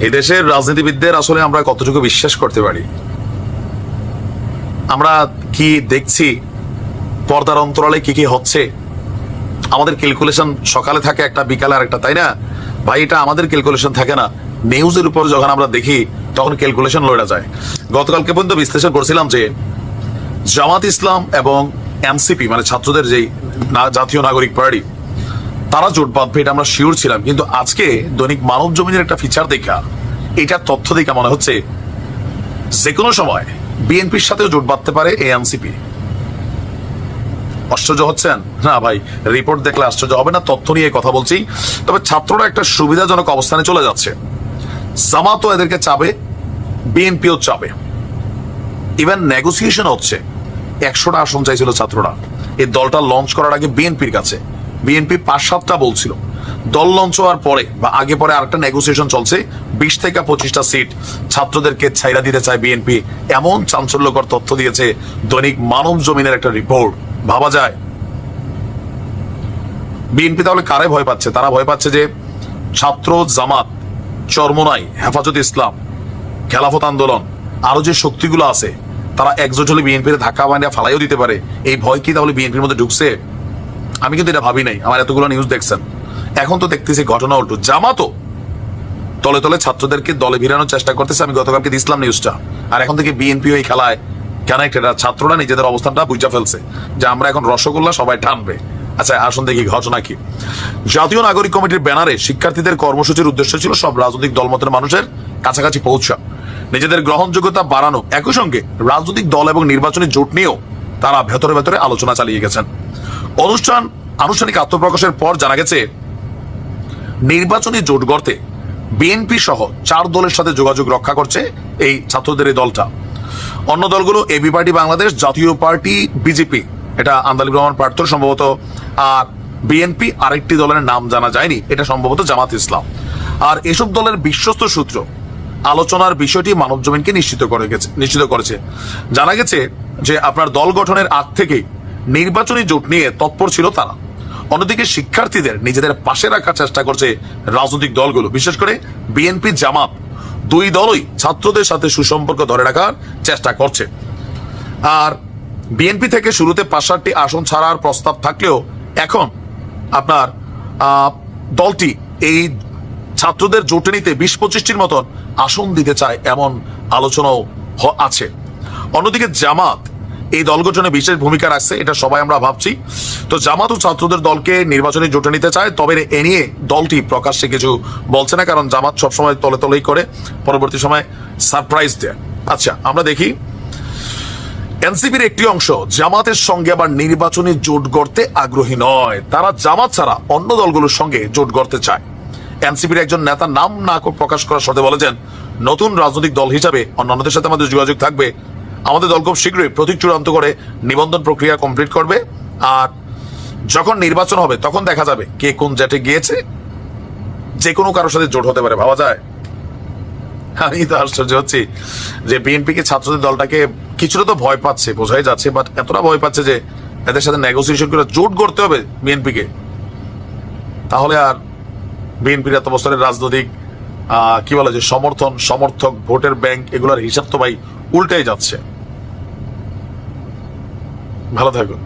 এই দেশের রাজনীতিবিদদের আসলে আমরা কতটুকু বিশ্বাস করতে পারি? আমরা কি দেখছি, পর্দার অন্তরালে কি কি হচ্ছে? আমাদের ক্যালকুলেশন সকালে থাকে একটা, বিকালে আর একটা, তাই না ভাই? এটা আমাদের ক্যালকুলেশন থাকে না। নিউজের উপর যখন আমরা দেখি তখন ক্যালকুলেশন লড়া যায়। গতকালকে পর্যন্ত বিশ্লেষণ করছিলাম যে জামাত ইসলাম এবং এনসিপি মানে ছাত্রদের যেই জাতীয় নাগরিক পার্টি, তারা জোট বাঁধবে এটা আমরা শিওর ছিলাম। কিন্তু আজকে দৈনিক মানব জমিনের একটা ফিচার দেখা, এটার তথ্য দেখা মনে হচ্ছে যে কোনো সময় বিএনপির সাথেও জোট বাঁধতে পারে এই এনসিপি। আশ্চর্য হচ্ছেন না ভাই? রিপোর্ট দেখলে আশ্চর্য হবে না, তথ্য নিয়ে কথা বলছি। তবে ছাত্ররা একটা সুবিধাজনক অবস্থানে চলে যাচ্ছে। জামাতও এদেরকে চাবে, বিএনপিও চাবে, ইভেন নেগোসিয়েশন হচ্ছে। 100টা আসন চাইছিল ছাত্ররা এই দলটা লঞ্চ করার আগে বিএনপির কাছে। বিএনপি 5-7টা বলছিল। দল লঞ্চ হওয়ার পরে বা আগে পরে আরেকটা নেগোসিয়েশন চলছে, 20 থেকে 25টা সিট ছাত্রদেরকে ছাইরা দিতে চায় বিএনপি। এমন চাঞ্চল্যকর তথ্য দিয়েছে দৈনিক মানব জমিনের একটা রিপোর্ট। ভাবা যায় বিএনপি তাহলে কারে ভয় পাচ্ছে? তারা ভয় পাচ্ছে যে ছাত্র, জামাত, চরমোনাই, হেফাজত ইসলাম, খেলাফত আন্দোলন, আরো যে শক্তিগুলো আছে তারা একজোট হলে বিএনপির ধাক্কা বানিয়ে ফালাইও দিতে পারে। এই ভয় কি তাহলে বিএনপির মধ্যে ঢুকছে? আমি কিন্তু এটা ভাবি নাই। আমার এতগুলো নিউজ দেখছেন, এখন তো দেখতেছি ঘটনা উল্টো। জামাতও তলে তলে ছাত্রদেরকে দলে ভিড়ানোর চেষ্টা করতেছে। আমি গতকালকে দিয়েছিলাম নিউজটা। আর এখন থেকে বিএনপি ওই খেলায় কানেক্টেড। আর ছাত্ররা নিজেদের অবস্থানটা বুঝা ফেলছে যে আমরা এখন রসগোল্লা সবাই টানবে। আচ্ছা আসুন দেখি ঘটনা কি। জাতীয় নাগরিক কমিটির ব্যানারে শিক্ষার্থীদের কর্মসূচির উদ্দেশ্য ছিল সব রাজনৈতিক দলমতের মানুষের কাছাকাছি পৌঁছা, নিজেদের গ্রহণযোগ্যতা বাড়ানো। একই সঙ্গে রাজনৈতিক দল এবং নির্বাচনী জোট নিয়েও তারা ভেতরে ভেতরে আলোচনা চালিয়ে গেছেন। অনুষ্ঠান আনুষ্ঠানিক আত্মপ্রকাশের পর জানা গেছে নির্বাচনী জোট গড়তে বিএনপি সহ 4 দলের সাথে যোগাযোগ রক্ষা করছে এই ছাত্রদের এই দলটা। অন্য দলগুলো এবি পার্টি বাংলাদেশ, জাতীয় পার্টি, বিজেপি, এটা আন্দালিব রহমান প্রার্থী সম্ভবত, আর বিএনপি আরেকটি দলের নাম জানা যায়নি, এটা সম্ভবত জামাত ইসলাম। আর এসব দলের বিশ্বস্ত সূত্র আলোচনার বিষয়টি মানব জমিনকে নিশ্চিত করেছে। জানা গেছে যে আপনার দল গঠনের আগ থেকেই নির্বাচনী জোট নিয়ে তৎপর ছিল তারা। অন্যদিকে শিক্ষার্থীদের নিজেদের পাশে রাখার চেষ্টা করছে রাজনৈতিক দলগুলো, বিশেষ করে বিএনপি, জামাত, দুই দলই ছাত্রদের সাথে সুসম্পর্ক ধরে রাখার চেষ্টা করছে। আর বিএনপি থেকে শুরুতে 5-7টি আসন ছাড়ার প্রস্তাব থাকলেও এখন আপনার দলটি এই ছাত্রদের জোটে নিতে 20-25টির মতন আসন দিতে চায়, এমন আলোচনাও আছে। অন্যদিকে জামাত এই দল গঠনে বিশেষ ভূমিকা রাখছে, এটা সবাই আমরা ভাবছি। তো জামাত ও ছাত্রদের দলকে নির্বাচনী জোটে নিতে চায়, তবে এ নিয়ে দলটি প্রকাশ্যে কিছু বলছে না, কারণ জামাত সবসময় তলে তলেই করে, পরবর্তী সময় সারপ্রাইজ দেয়। আচ্ছা আমরা দেখি, এনসিপির একটি অংশ জামাতের সঙ্গে আবার নির্বাচনী জোট গড়তে আগ্রহী নয়। তারা জামাত ছাড়া অন্য দলগুলোর সঙ্গে জোট গড়তে চায়। এনসিপির একজন নেতা নাম না প্রকাশ করার সাথে বলেছেন, নতুন রাজনৈতিক দল হিসাবে অন্যান্যদের সাথে আমাদের যোগাযোগ থাকবে। আমাদের দল খুব শীঘ্রই প্রতীক চূড়ান্ত করে নিবন্ধন প্রক্রিয়া কমপ্লিট করবে। আর যখন নির্বাচন হবে তখন দেখা যাবে কে কোন জেটে গিয়েছে। যে কোনো কারোর সাথে জোট হতে পারে, ভাবা যায়। আমি তো আশ্চর্য হচ্ছি যে বিএনপিকে ছাত্রদের দলটাকে কিছুটা তো ভয় পাচ্ছে, বোঝাই যাচ্ছে, বাট এতটা ভয় পাচ্ছে যে এদের সাথে নেগোসিয়েশন করে জোট করতে হবে বিএনপিকে। তাহলে আর বিএনপির এত বছরের রাজনৈতিক কি বলে যে সমর্থক, ভোটের ব্যাংক, এগুলোর হিসাব তো ভাই উল্টেই যাচ্ছে। ভালো থাকুন।